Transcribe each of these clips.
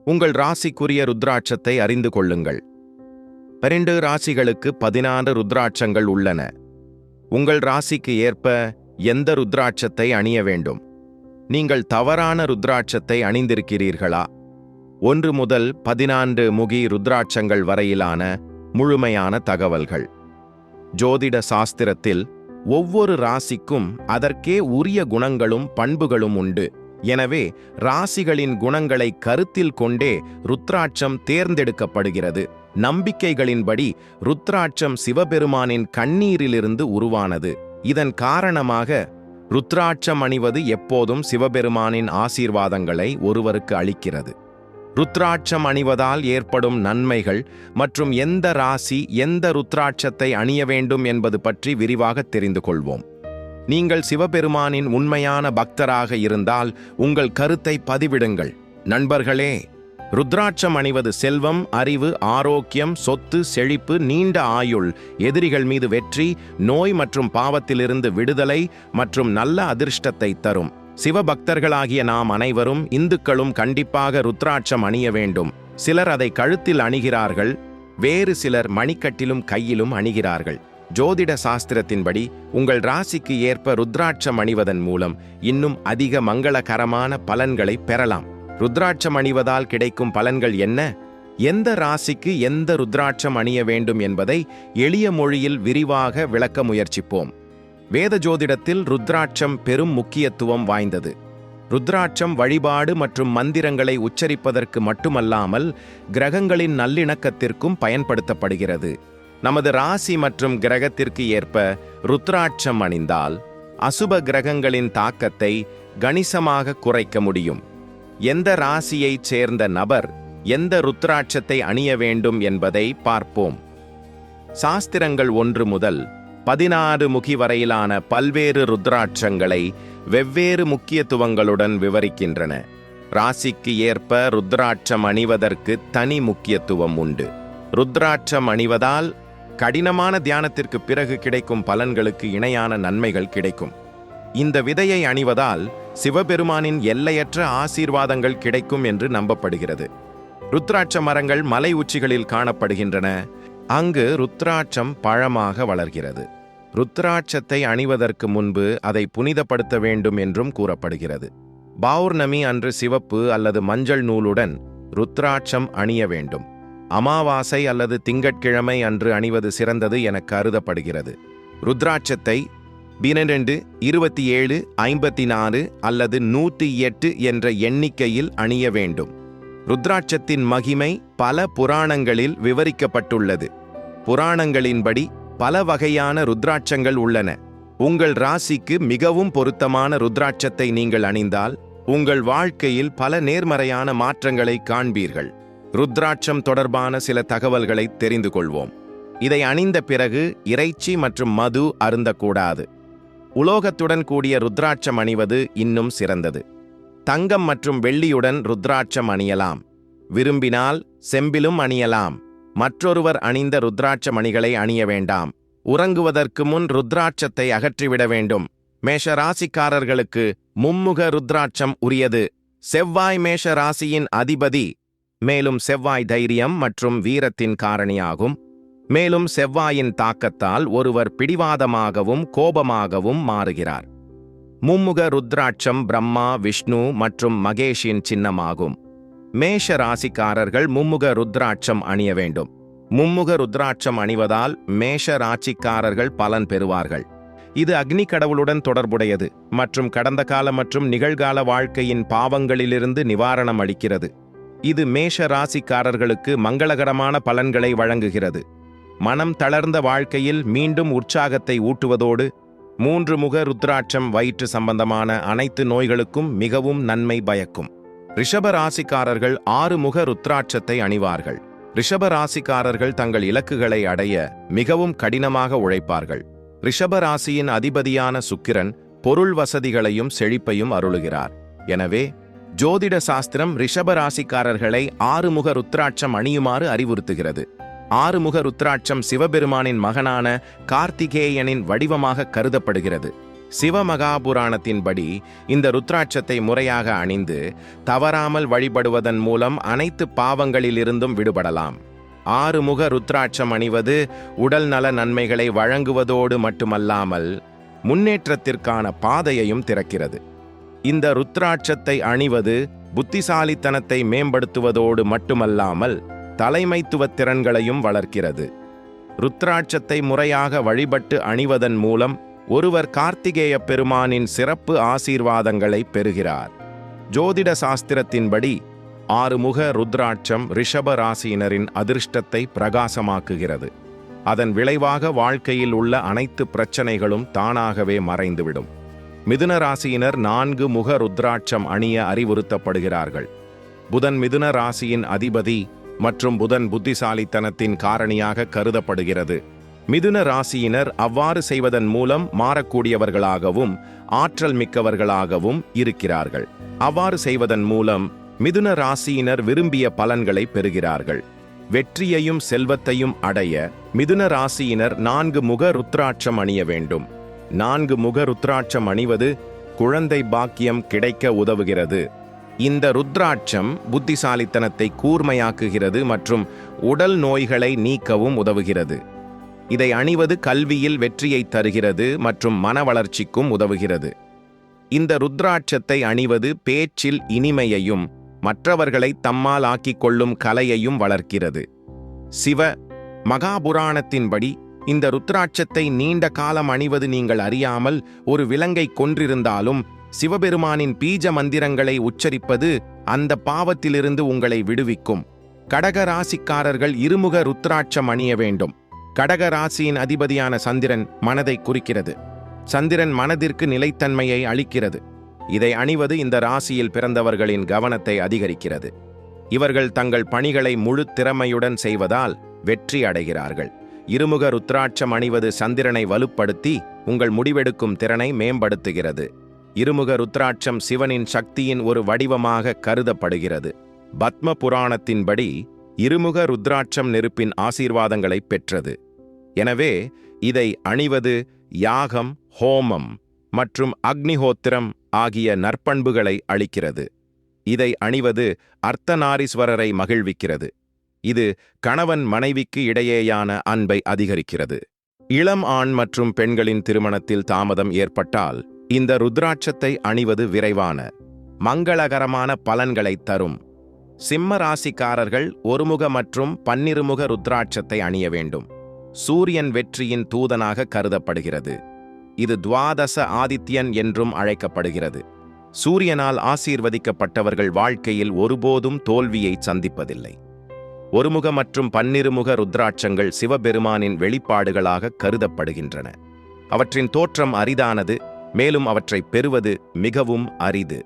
உங்கள் ராசிக்குரிய ருத்ராட்சத்தை அறிந்து கொள்ளுங்கள். 12 ராசிகளுக்கு 16 ருத்ராட்சங்கள் உள்ளன. உங்கள் ராசிக்கு ஏற்ப எந்த ருத்ராட்சத்தை அணிய வேண்டும்? நீங்கள் தவறான ருத்ராட்சத்தை அணிந்திருக்கிறீர்களா? 1 முதல் 14 முகி ருத்ராட்சங்கள் வரையிலான முழுமையான தகவல்கள். ஜோதிட சாஸ்திரத்தில் ஒவ்வொரு ராசிக்கும் அதற்கே உரிய குணங்களும் பண்புகளும் உண்டு. எனவே ராசிகளின் குணங்களை கருத்தில் கொண்டே ருத்ராட்சம் தேர்ந்தெடுக்கப்படுகிறது. நம்பிக்கைகளின்படி ருத்ராட்சம் சிவபெருமானின் கண்ணீரிலிருந்து உருவானது. இதன் காரணமாக ருத்ராட்சம் அணிவது எப்போதும் சிவபெருமானின் ஆசீர்வாதங்களை ஒருவருக்கு அளிக்கிறது. ருத்ராட்சம் அணிவதால் ஏற்படும் நன்மைகள் மற்றும் எந்த ராசி எந்த ருத்ராட்சத்தை அணிய வேண்டும் என்பது பற்றி விரிவாக தெரிந்து கொள்வோம். நீங்கள் சிவபெருமானின் உண்மையான பக்தராக இருந்தால் உங்கள் கருத்தை பதிவிடுங்கள். நண்பர்களே, ருத்ராட்சம் அணிவது செல்வம், அறிவு, ஆரோக்கியம், சொத்து, செழிப்பு, நீண்ட ஆயுள், எதிரிகள் மீது வெற்றி, நோய் மற்றும் பாவத்திலிருந்து விடுதலை மற்றும் நல்ல அதிர்ஷ்டத்தை தரும். சிவபக்தர்களாகிய நாம் அனைவரும் இந்துக்களும் கண்டிப்பாக ருத்ராட்சம் அணிய வேண்டும். சிலர் அதை கழுத்தில் அணிகிறார்கள், வேறு சிலர் மணிக்கட்டிலும் கையிலும் அணிகிறார்கள். ஜோதிட சாஸ்திரத்தின்படி உங்கள் ராசிக்கு ஏற்ப ருத்ராட்சம் அணிவதன் மூலம் இன்னும் அதிக மங்களகரமான பலன்களை பெறலாம். ருத்ராட்சம் அணிவதால் கிடைக்கும் பலன்கள் என்ன? எந்த ராசிக்கு எந்த ருத்ராட்சம் அணிய வேண்டும் என்பதை எளிய மொழியில் விரிவாக விளக்க முயற்சிப்போம். வேத ஜோதிடத்தில் ருத்ராட்சம் பெரும் முக்கியத்துவம் வாய்ந்தது. ருத்ராட்சம் வழிபாடு மற்றும் மந்திரங்களை உச்சரிப்பதற்கு மட்டுமல்லாமல் கிரகங்களின் நல்லிணக்கத்திற்கும் பயன்படுத்தப்படுகிறது. நமது ராசி மற்றும் கிரகத்திற்கு ஏற்ப ருத்ராட்சம் அணிந்தால் அசுப கிரகங்களின் தாக்கத்தை கணிசமாக குறைக்க முடியும். எந்த ராசியைச் சேர்ந்த நபர் எந்த ருத்ராட்சத்தை அணிய வேண்டும் என்பதை பார்ப்போம். சாஸ்திரங்கள் 1 முதல் 16 முகி வரையிலான பல்வேறு ருத்ராட்சங்களை வெவ்வேறு முக்கியத்துவங்களுடன் விவரிக்கின்றன. ராசிக்கு ஏற்ப ருத்ராட்சம் அணிவதற்கு தனி முக்கியத்துவம் உண்டு. ருத்ராட்சம் அணிவதால் கடினமான தியானத்திற்கு பிறகு கிடைக்கும் பலன்களுக்கு இணையான நன்மைகள் கிடைக்கும். இந்த விதையை அணிவதால் சிவபெருமானின் எல்லையற்ற ஆசீர்வாதங்கள் கிடைக்கும் என்று நம்பப்படுகிறது. ருத்ராட்ச மரங்கள் மலை உச்சிகளில் காணப்படுகின்றன. அங்கு ருத்ராட்சம் பழமாக வளர்கிறது. ருத்ராட்சத்தை அணிவதற்கு முன்பு அதை புனிதப்படுத்த வேண்டும் என்றும் கூறப்படுகிறது. பௌர்ணமி அன்று சிவப்பு அல்லது மஞ்சள் நூலுடன் ருத்ராட்சம் அணிய வேண்டும். அமாவாசை அல்லது திங்கட்கிழமை அன்று அணிவது சிறந்தது என கருதப்படுகிறது. ருத்ராட்சத்தை 12, 27, 54 அல்லது 108 என்ற எண்ணிக்கையில் அணிய வேண்டும். ருத்ராட்சத்தின் மகிமை பல புராணங்களில் விவரிக்கப்பட்டுள்ளது. புராணங்களின்படி பல வகையான ருத்ராட்சங்கள் உள்ளன. உங்கள் ராசிக்கு மிகவும் பொருத்தமான ருத்ராட்சத்தை நீங்கள் அணிந்தால் உங்கள் வாழ்க்கையில் பல நேர்மறையான மாற்றங்களை காண்பீர்கள். ருத்ராட்சம் தொடர்பான சில தகவல்களை தெரிந்து கொள்வோம். இதை அணிந்த பிறகு இறைச்சி மற்றும் மது அருந்தக்கூடாது. உலோகத்துடன் கூடிய ருத்ராட்சம் அணிவது இன்னும் சிறந்தது. தங்கம் மற்றும் வெள்ளியுடன் ருத்ராட்சம் அணியலாம். விரும்பினால் செம்பிலும் அணியலாம். மற்றொருவர் அணிந்த ருத்ராட்ச மணிகளை அணிய வேண்டாம். உறங்குவதற்கு முன் ருத்ராட்சத்தை அகற்றிவிட வேண்டும். மேஷ ராசிக்காரர்களுக்கு மும்முக ருத்ராட்சம் உரியது. செவ்வாய் மேஷ ராசியின் அதிபதி. மேலும் செவ்வாய் தைரியம் மற்றும் வீரத்தின் காரணியாகும். மேலும் செவ்வாயின் தாக்கத்தால் ஒருவர் பிடிவாதமாகவும் கோபமாகவும் மாறுகிறார். மும்முக ருத்ராட்சம் பிரம்மா, விஷ்ணு மற்றும் மகேஷின் சின்னமாகும். மேஷ ராசிக்காரர்கள் மும்முக ருத்ராட்சம் அணிய வேண்டும். மும்முக ருத்ராட்சம் அணிவதால் மேஷ ராசிக்காரர்கள் பலன் பெறுவார்கள். இது அக்னி கடவுளுடன் தொடர்புடையது மற்றும் கடந்த கால மற்றும் நிகழ்கால வாழ்க்கையின் பாவங்களிலிருந்து நிவாரணம் அளிக்கிறது. இது மேஷ ராசிக்காரர்களுக்கு மங்களகரமான பலன்களை வழங்குகிறது. மனம் தளர்ந்த வாழ்க்கையில் மீண்டும் உற்சாகத்தை ஊட்டுவதோடு 3 முக ருத்ராட்சம் வயிற்று சம்பந்தமான அனைத்து நோய்களுக்கும் மிகவும் நன்மை பயக்கும். ரிஷப ராசிக்காரர்கள் 6 முக ருத்ராட்சத்தை அணிவார்கள். ரிஷப ராசிக்காரர்கள் தங்கள் இலக்குகளை அடைய மிகவும் கடினமாக உழைப்பார்கள். ரிஷப ராசியின் அதிபதியான சுக்கிரன் பொருள் வசதிகளையும் செழிப்பையும் அருளுகிறார். எனவே ஜோதிட சாஸ்திரம் ரிஷப ராசிக்காரர்களை 6 முக ருத்ராட்சம் அணியுமாறு அறிவுறுத்துகிறது. 6 முக ருத்ராட்சம் சிவபெருமானின் மகனான கார்த்திகேயனின் வடிவமாக கருதப்படுகிறது. சிவமகாபுராணத்தின்படி இந்த ருத்ராட்சத்தை முறையாக அணிந்து தவறாமல் வழிபடுவதன் மூலம் அனைத்து பாவங்களிலிருந்தும் விடுபடலாம். 6 முக ருத்ராட்சம் அணிவது உடல் நல நன்மைகளை வழங்குவதோடு மட்டுமல்லாமல் முன்னேற்றத்திற்கான பாதையையும் திறக்கிறது. இந்த ருத்ராட்சத்தை அணிவது புத்திசாலித்தனத்தை மேம்படுத்துவதோடு மட்டுமல்லாமல் தலைமைத்துவ திறன்களையும் வளர்க்கிறது. ருத்ராட்சத்தை முறையாக வழிபட்டு அணிவதன் மூலம் ஒருவர் கார்த்திகேய பெருமானின் சிறப்பு ஆசீர்வாதங்களை பெறுகிறார். ஜோதிட சாஸ்திரத்தின்படி 6 முக ருத்ராட்சம் ரிஷப ராசியினரின் அதிர்ஷ்டத்தை பிரகாசமாக்குகிறது. அதன் விளைவாக வாழ்க்கையில் உள்ள அனைத்து பிரச்சனைகளும் தானாகவே மறைந்துவிடும். மிதுன ராசியினர் 4 முக ருத்ராட்சம் அணிய அறிவுறுத்தப்படுகிறார்கள். புதன் மிதுன ராசியின் அதிபதி மற்றும் புதன் புத்திசாலித்தனத்தின் காரணியாக கருதப்படுகிறது. மிதுன ராசியினர் அவ்வாறு செய்வதன் மூலம் மாறக்கூடியவர்களாகவும் ஆற்றல் மிக்கவர்களாகவும் இருக்கிறார்கள். அவ்வாறு செய்வதன் மூலம் மிதுன ராசியினர் விரும்பிய பலன்களை பெறுகிறார்கள். வெற்றியையும் செல்வத்தையும் அடைய மிதுன ராசியினர் 4 முக ருத்ராட்சம் அணிய வேண்டும். 4 முக ருத்ராட்சம் அணிவது குழந்தை பாக்கியம் கிடைக்க உதவுகிறது. இந்த ருத்ராட்சம் புத்திசாலித்தனத்தை கூர்மையாக்குகிறது மற்றும் உடல் நோய்களை நீக்கவும் உதவுகிறது. இதை அணிவது கல்வியில் வெற்றியை தருகிறது மற்றும் மன வளர்ச்சிக்கும் உதவுகிறது. இந்த ருத்ராட்சத்தை அணிவது பேச்சில் இனிமையையும் மற்றவர்களை தம்மால் ஆக்கிக் கொள்ளும் கலையையும் வளர்க்கிறது. சிவ மகாபுராணத்தின்படி இந்த ருத்ராட்சத்தை நீண்ட காலம் அணிவது நீங்கள் அறியாமல் ஒரு விலங்கை கொன்றிருந்தாலும் சிவபெருமானின் பீஜ மந்திரங்களை உச்சரிப்பது அந்த பாவத்திலிருந்து உங்களை விடுவிக்கும். கடக ராசிக்காரர்கள் 2 முக ருத்ராட்சம் அணிய வேண்டும். கடக ராசியின் அதிபதியான சந்திரன் மனதை குறிக்கிறது. சந்திரன் மனதிற்கு நிலைத்தன்மையை அளிக்கிறது. இதை அணிவது இந்த ராசியில் பிறந்தவர்களின் கவனத்தை அதிகரிக்கிறது. இவர்கள் தங்கள் பணிகளை முழு திறமையுடன் செய்வதால் வெற்றி அடைகிறார்கள். 2 முக ருத்ராட்சம் அணிவது சந்திரனை வலுப்படுத்தி உங்கள் முடிவெடுக்கும் திறனை மேம்படுத்துகிறது. 2 முக ருத்ராட்சம் சிவனின் சக்தியின் ஒரு வடிவமாக கருதப்படுகிறது. பத்ம புராணத்தின்படி 2 முக ருத்ராட்சம் நெருப்பின் ஆசீர்வாதங்களை பெற்றது. எனவே இதை அணிவது யாகம், ஹோமம் மற்றும் அக்னிஹோத்திரம் ஆகிய நற்பண்புகளை அளிக்கிறது. இதை அணிவது அர்த்தநாரீஸ்வரரை மகிழ்விக்கிறது. இது கணவன் மனைவிக்கு இடையேயான அன்பை அதிகரிக்கிறது. இளம் ஆண் மற்றும் பெண்களின் திருமணத்தில் தாமதம் ஏற்பட்டால் இந்த ருத்ராட்சத்தை அணிவது விரைவான மங்களகரமான பலன்களை தரும். சிம்ம ராசிக்காரர்கள் 1 முக மற்றும் 12 முக ருத்ராட்சத்தை அணிய வேண்டும். சூரியன் வெற்றியின் தூதனாக கருதப்படுகிறது. இது துவாதச ஆதித்யன் என்றும் அழைக்கப்படுகிறது. சூரியனால் ஆசீர்வதிக்கப்பட்டவர்கள் வாழ்க்கையில் ஒருபோதும் தோல்வியை சந்திப்பதில்லை. 1 முக மற்றும் 12 முக ருத்ராட்சங்கள் சிவபெருமானின் வெளிப்பாடுகளாக கருதப்படுகின்றன. அவற்றின் தோற்றம் அரிதானது, மேலும் அவற்றை பெறுவது மிகவும் அரிது.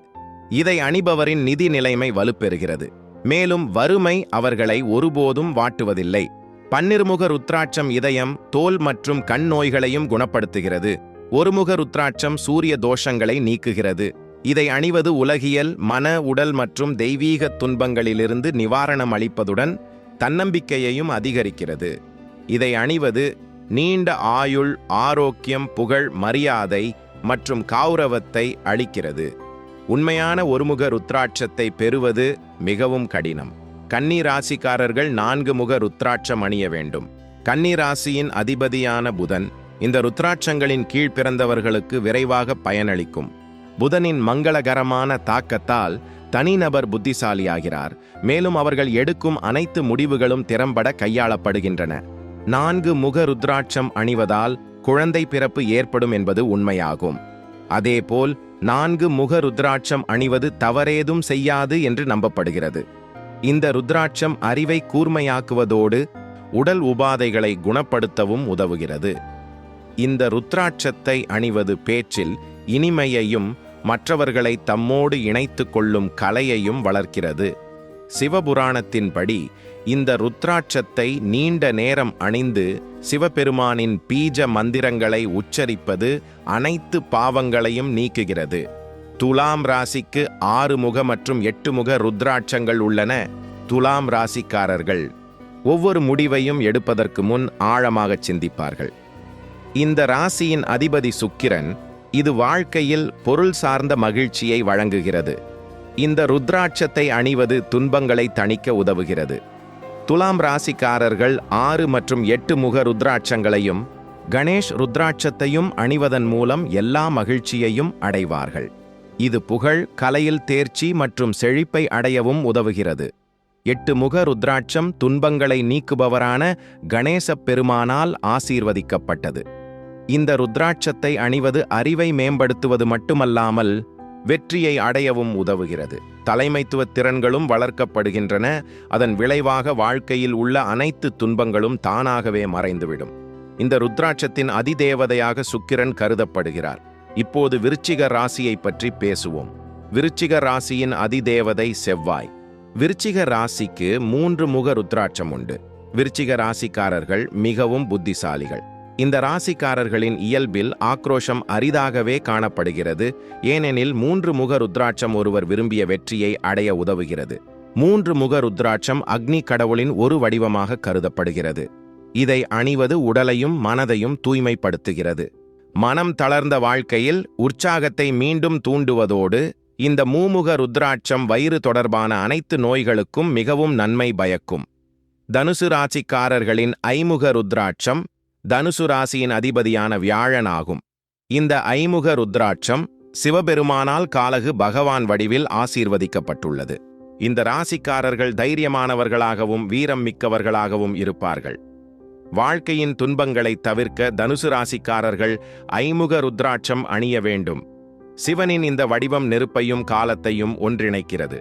இதை அணிபவரின் நிதி நிலைமை வலுப்பெறுகிறது, மேலும் வறுமை அவர்களை ஒருபோதும் வாட்டுவதில்லை. 12 முக ருத்ராட்சம் இதயம், தோல் மற்றும் கண் நோய்களையும் குணப்படுத்துகிறது. 1 முக ருத்ராட்சம் சூரிய தோஷங்களை நீக்குகிறது. இதை அணிவது உலகியல், மன, உடல் மற்றும் தெய்வீக துன்பங்களிலிருந்து நிவாரணம் அளிப்பதுடன் தன்னம்பிக்கையையும் அதிகரிக்கிறது. இதை அணிவது நீண்ட ஆயுள், ஆரோக்கியம், புகழ், மரியாதை மற்றும் கௌரவத்தை அளிக்கிறது. உண்மையான 1 முக ருத்ராட்சத்தை பெறுவது மிகவும் கடினம். கன்னி ராசிக்காரர்கள் 4 முக ருத்ராட்சம் அணிய வேண்டும். கன்னி ராசியின் அதிபதியான புதன் இந்த ருத்ராட்சங்களின் கீழ் பிறந்தவர்களுக்கு விரைவாக பயனளிக்கும். புதனின் மங்களகரமான தாக்கத்தால் தனிநபர் புத்திசாலியாகிறார், மேலும் அவர்கள் எடுக்கும் அனைத்து முடிவுகளும் திறம்பட கையாளப்படுகின்றன. 4 முக ருத்ராட்சம் அணிவதால் குழந்தை பிறப்பு ஏற்படும் என்பது உண்மையாகும். அதேபோல் 4 முக ருத்ராட்சம் அணிவது தவறேதும் செய்யாது என்று நம்பப்படுகிறது. இந்த ருத்ராட்சம் அறிவை கூர்மையாக்குவதோடு உடல் உபாதைகளை குணப்படுத்தவும் உதவுகிறது. இந்த ருத்ராட்சத்தை அணிவது பேச்சில் இனிமையையும் மற்றவர்களை தம்மோடு இணைத்துக் கொள்ளும் கலையையும் வளர்க்கிறது. சிவபுராணத்தின்படி இந்த ருத்ராட்சத்தை நீண்ட நேரம் அணிந்து சிவபெருமானின் பீஜ மந்திரங்களை உச்சரிப்பது அனைத்து பாவங்களையும் நீக்குகிறது. துலாம் ராசிக்கு 6 முக மற்றும் 8 முக ருத்ராட்சங்கள் உள்ளன. துலாம் ராசிக்காரர்கள் ஒவ்வொரு முடிவையும் எடுப்பதற்கு முன் ஆழமாக சிந்திப்பார்கள். இந்த ராசியின் அதிபதி சுக்கிரன் இது வாழ்க்கையில் பொருள் சார்ந்த மகிழ்ச்சியை வழங்குகிறது. இந்த ருத்ராட்சத்தை அணிவது துன்பங்களை தணிக்க உதவுகிறது. துலாம் ராசிக்காரர்கள் 6 மற்றும் 8 முக ருத்ராட்சங்களையும் கணேஷ் ருத்ராட்சத்தையும் அணிவதன் மூலம் எல்லா மகிழ்ச்சியையும் அடைவார்கள். இது புகழ், கலையில் தேர்ச்சி மற்றும் செழிப்பை அடையவும் உதவுகிறது. 8 முக ருத்ராட்சம் துன்பங்களை நீக்குபவரான கணேசப் பெருமானால் ஆசீர்வதிக்கப்பட்டது. இந்த ருத்ராட்சத்தை அணிவது அறிவை மேம்படுத்துவது மட்டுமல்லாமல் வெற்றியை அடையவும் உதவுகிறது. தலைமைத்துவ திறன்களும் வளர்க்கப்படுகின்றன. அதன் விளைவாக வாழ்க்கையில் உள்ள அனைத்து துன்பங்களும் தானாகவே மறைந்துவிடும். இந்த ருத்ராட்சத்தின் அதிதேவதையாக சுக்கிரன் கருதப்படுகிறார். இப்போது விருச்சிக ராசியை பற்றி பேசுவோம். விருச்சிக ராசியின் அதிதேவதை செவ்வாய். விருச்சிக ராசிக்கு 3 முக ருத்ராட்சம் உண்டு. விருச்சிக ராசிக்காரர்கள் மிகவும் புத்திசாலிகள். இந்த ராசிக்காரர்களின் இயல்பில் ஆக்ரோஷம் அரிதாகவே காணப்படுகிறது. ஏனெனில் 3 முக ருத்ராட்சம் ஒருவர் விரும்பிய வெற்றியை அடைய உதவுகிறது. 3 முக ருத்ராட்சம் அக்னி கடவுளின் ஒரு வடிவமாக கருதப்படுகிறது. இதை அணிவது உடலையும் மனதையும் தூய்மைப்படுத்துகிறது. மனம் தளர்ந்த வாழ்க்கையில் உற்சாகத்தை மீண்டும் தூண்டுவதோடு இந்த மூமுக ருத்ராட்சம் வயிறு தொடர்பான அனைத்து நோய்களுக்கும் மிகவும் நன்மை பயக்கும். தனுசு ராசிக்காரர்களின் ஐமுக ருத்ராட்சம் தனுசு ராசியின் அதிபதியான வியாழன் ஆகும். இந்த ஐமுக ருத்ராட்சம் சிவபெருமானால் காலகு பகவான் வடிவில் ஆசீர்வதிக்கப்பட்டுள்ளது. இந்த ராசிக்காரர்கள் தைரியமானவர்களாகவும் வீரம் மிக்கவர்களாகவும் இருப்பார்கள். வாழ்க்கையின் துன்பங்களை தவிர்க்க தனுசு ராசிக்காரர்கள் ஐமுக ருத்ராட்சம் அணிய வேண்டும். சிவனின் இந்த வடிவம் நெருப்பையும் காலத்தையும் ஒன்றிணைக்கிறது.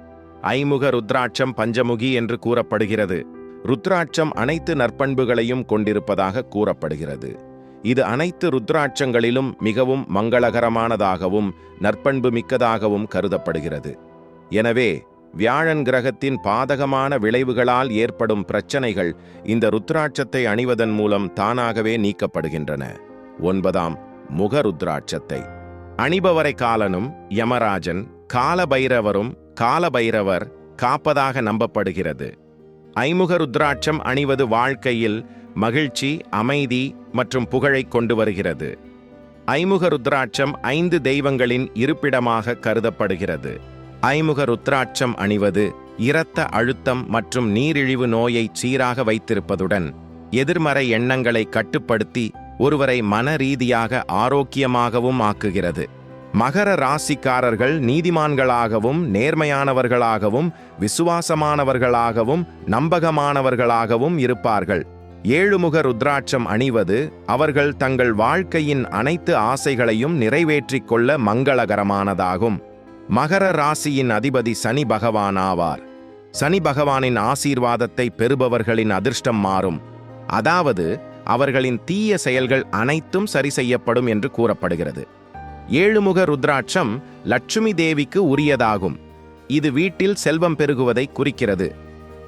ஐமுக ருத்ராட்சம் பஞ்சமுகி என்று கூறப்படுகிறது. ருத்ராட்சம் அனைத்து நற்பண்புகளையும் கொண்டிருப்பதாக கூறப்படுகிறது. இது அனைத்து ருத்ராட்சங்களிலும் மிகவும் மங்களகரமானதாகவும் நற்பண்பு மிக்கதாகவும் கருதப்படுகிறது. எனவே வியாழன் கிரகத்தின் பாதகமான விளைவுகளால் ஏற்படும் பிரச்சனைகள் இந்த ருத்ராட்சத்தை அணிவதன் மூலம் தானாகவே நீக்கப்படுகின்றன. 9 முக ருத்ராட்சத்தை அணிபவரை காலனும் யமராஜன் காலபைரவர் காப்பதாக நம்பப்படுகிறது. ஐமுக ருத்ராட்சம் அணிவது வாழ்க்கையில் மகிழ்ச்சி, அமைதி மற்றும் புகழை கொண்டு வருகிறது. ஐமுக ருத்ராட்சம் 5 தெய்வங்களின் இருப்பிடமாக கருதப்படுகிறது. ஐமுக ருத்ராட்சம் அணிவது இரத்த அழுத்தம் மற்றும் நீரிழிவு நோயை சீராக வைத்திருப்பதுடன் எதிர்மறை எண்ணங்களை கட்டுப்படுத்தி ஒருவரை மன ரீதியாக ஆரோக்கியமாகவும் ஆக்குகிறது. மகர ராசிக்காரர்கள் நீதிமான்களாகவும் நேர்மையானவர்களாகவும் விசுவாசமானவர்களாகவும் நம்பகமானவர்களாகவும் இருப்பார்கள். 7 முக ருத்ராட்சம் அணிவது அவர்கள் தங்கள் வாழ்க்கையின் அனைத்து ஆசைகளையும் நிறைவேற்றிக் கொள்ள மங்களகரமானதாகும். மகர ராசியின் அதிபதி சனி பகவான் ஆவார். சனி பகவானின் ஆசீர்வாதத்தை பெறுபவர்களின் அதிர்ஷ்டம் மாறும். அதாவது அவர்களின் தீய செயல்கள் அனைத்தும் சரி செய்யப்படும் என்று கூறப்படுகிறது. 7 முக ருத்ராட்சம் லட்சுமி தேவிக்கு உரியதாகும். இது வீட்டில் செல்வம் பெருகுவதை குறிக்கிறது.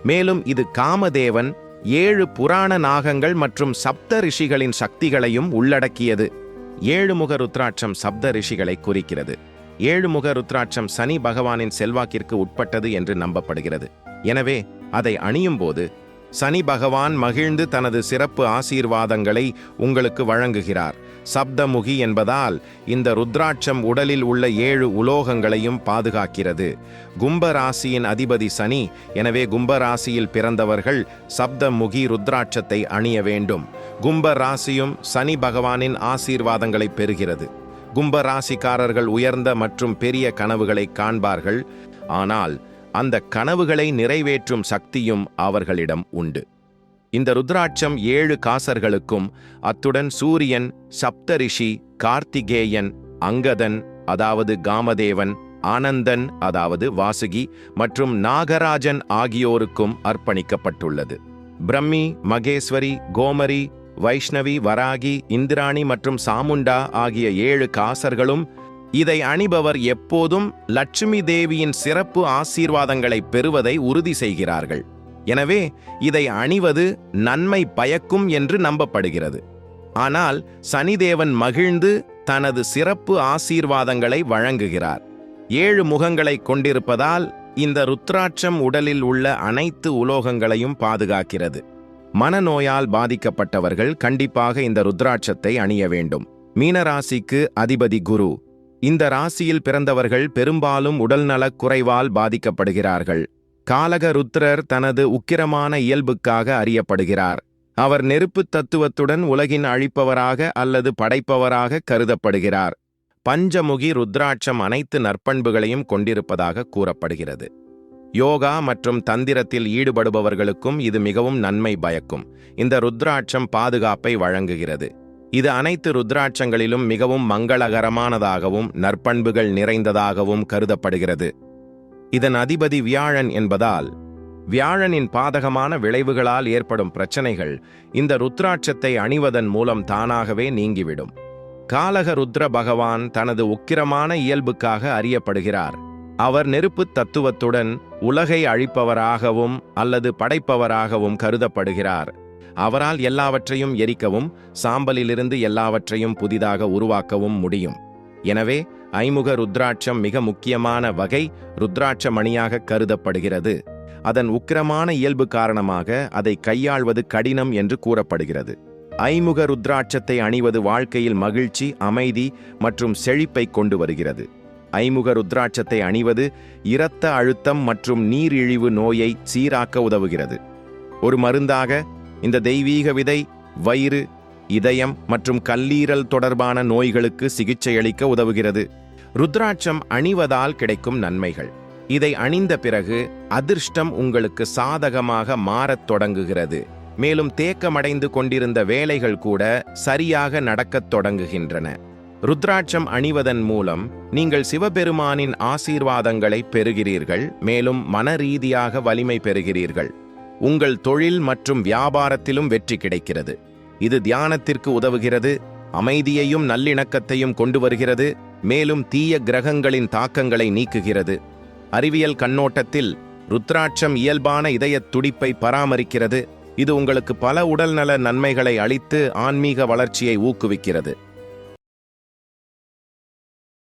மேலும் இது காமதேவன், 7 புராண நாகங்கள் மற்றும் சப்த ரிஷிகளின் சக்திகளையும் உள்ளடக்கியது. 7 முக ருத்ராட்சம் சப்த ரிஷிகளை குறிக்கிறது. 7 முக ருத்ராட்சம் சனி பகவானின் செல்வாக்கிற்கு உட்பட்டது என்று நம்பப்படுகிறது. எனவே அதை அணியும் போது சனி பகவான் மகிழ்ந்து தனது சிறப்பு ஆசீர்வாதங்களை உங்களுக்கு வழங்குகிறார். சப்தமுகி என்பதால் இந்த ருத்ராட்சம் உடலில் உள்ள 7 உலோகங்களையும் பாதுகாக்கிறது. கும்பராசியின் அதிபதி சனி. எனவே கும்பராசியில் பிறந்தவர்கள் சப்தமுகி ருத்ராட்சத்தை அணிய வேண்டும். கும்பராசியும் சனி பகவானின் ஆசீர்வாதங்களை பெறுகிறது. கும்பராசிக்காரர்கள் உயர்ந்த மற்றும் பெரிய கனவுகளை காண்பார்கள். ஆனால் அந்த கனவுகளை நிறைவேற்றும் சக்தியும் அவர்களிடம் உண்டு. இந்த ருத்ராட்சம் 7 காசர்களுக்கும், அத்துடன் சூரியன், சப்தரிஷி, கார்த்திகேயன், அங்கதன் அதாவது காமதேவன், ஆனந்தன் அதாவது வாசுகி மற்றும் நாகராஜன் ஆகியோருக்கும் அர்ப்பணிக்கப்பட்டுள்ளது. பிரம்மி, மகேஸ்வரி, கோமரி, வைஷ்ணவி, வராகி, இந்திராணி மற்றும் சாமுண்டா ஆகிய 7 காசர்களும் இதை அணிபவர் எப்போதும் லட்சுமி தேவியின் சிறப்பு ஆசீர்வாதங்களை பெறுவதை உறுதி செய்கிறார்கள். எனவே இதை அணிவது நன்மை பயக்கும் என்று நம்பப்படுகிறது. ஆனால் சனிதேவன் மகிழ்ந்து தனது சிறப்பு ஆசீர்வாதங்களை வழங்குகிறார். 7 முகங்களை கொண்டிருப்பதால் இந்த ருத்ராட்சம் உடலில் உள்ள அனைத்து உலோகங்களையும் பாதுகாக்கிறது. மனநோயால் பாதிக்கப்பட்டவர்கள் கண்டிப்பாக இந்த ருத்ராட்சத்தை அணிய வேண்டும். மீன ராசிக்கு அதிபதி குரு. இந்த ராசியில் பிறந்தவர்கள் பெரும்பாலும் உடல்நலக் குறைவால் பாதிக்கப்படுகிறார்கள். காலக ருத்ரர் தனது உக்கிரமான இயல்புக்காக அறியப்படுகிறார். அவர் நெருப்பு தத்துவத்துடன் உலகின் அழிப்பவராக அல்லது படைப்பவராக கருதப்படுகிறார். பஞ்சமுகி ருத்ராட்சம் அனைத்து நற்பண்புகளையும் கொண்டிருப்பதாக கூறப்படுகிறது. யோகா மற்றும் தந்திரத்தில் ஈடுபடுபவர்களுக்கும் இது மிகவும் நன்மை பயக்கும். இந்த ருத்ராட்சம் பாதுகாப்பை வழங்குகிறது. இது அனைத்து ருத்ராட்சங்களிலும் மிகவும் மங்களகரமானதாகவும் நற்பண்புகள் நிறைந்ததாகவும் கருதப்படுகிறது. இதன் அதிபதி வியாழன் என்பதால் வியாழனின் பாதகமான விளைவுகளால் ஏற்படும் பிரச்சனைகள் இந்த ருத்ராட்சத்தை அணிவதன் மூலம் தானாகவே நீங்கிவிடும். காலக ருத்ர பகவான் தனது உக்கிரமான இயல்புக்காக அறியப்படுகிறார். அவர் நெருப்பு தத்துவத்துடன் உலகை அழிப்பவராகவும் அல்லது படைப்பவராகவும் கருதப்படுகிறார். அவரால் எல்லாவற்றையும் எரிக்கவும் சாம்பலிலிருந்து எல்லாவற்றையும் புதிதாக உருவாக்கவும் முடியும். எனவே ஐமுக ருத்ராட்சம் மிக முக்கியமான வகை ருத்ராட்ச மணியாக கருதப்படுகிறது. அதன் உக்கிரமான இயல்பு காரணமாக அதை கையாள்வது கடினம் என்று கூறப்படுகிறது. ஐமுக ருத்ராட்சத்தை அணிவது வாழ்க்கையில் மகிழ்ச்சி, அமைதி மற்றும் செழிப்பை கொண்டு வருகிறது. ஐமுக ருத்ராட்சத்தை அணிவது இரத்த அழுத்தம் மற்றும் நீரிழிவு நோயை சீராக்க உதவுகிறது. ஒரு மருந்தாக இந்த தெய்வீக விதை வயிறு, இதயம் மற்றும் கல்லீரல் தொடர்பான நோய்களுக்கு சிகிச்சையளிக்க உதவுகிறது. ருத்ராட்சம் அணிவதால் கிடைக்கும் நன்மைகள். இதை அணிந்த பிறகு அதிர்ஷ்டம் உங்களுக்கு சாதகமாக மாறத் தொடங்குகிறது. மேலும் தேக்கமடைந்து கொண்டிருந்த வேலைகள் கூட சரியாக நடக்கத் தொடங்குகின்றன. ருத்ராட்சம் அணிவதன் மூலம் நீங்கள் சிவபெருமானின் ஆசீர்வாதங்களை பெறுகிறீர்கள். மேலும் மனரீதியாக வலிமை பெறுகிறீர்கள். உங்கள் தொழில் மற்றும் வியாபாரத்திலும் வெற்றி கிடைக்கிறது. இது தியானத்திற்கு உதவுகிறது, அமைதியையும் நல்லிணக்கத்தையும் கொண்டு வருகிறது, மேலும் தீய கிரகங்களின் தாக்கங்களை நீக்குகிறது. அறிவியல் கண்ணோட்டத்தில் ருத்ராட்சம் இயல்பான இதயத் துடிப்பை பராமரிக்கிறது. இது உங்களுக்கு பல உடல்நல நன்மைகளை அளித்து ஆன்மீக வளர்ச்சியை ஊக்குவிக்கிறது.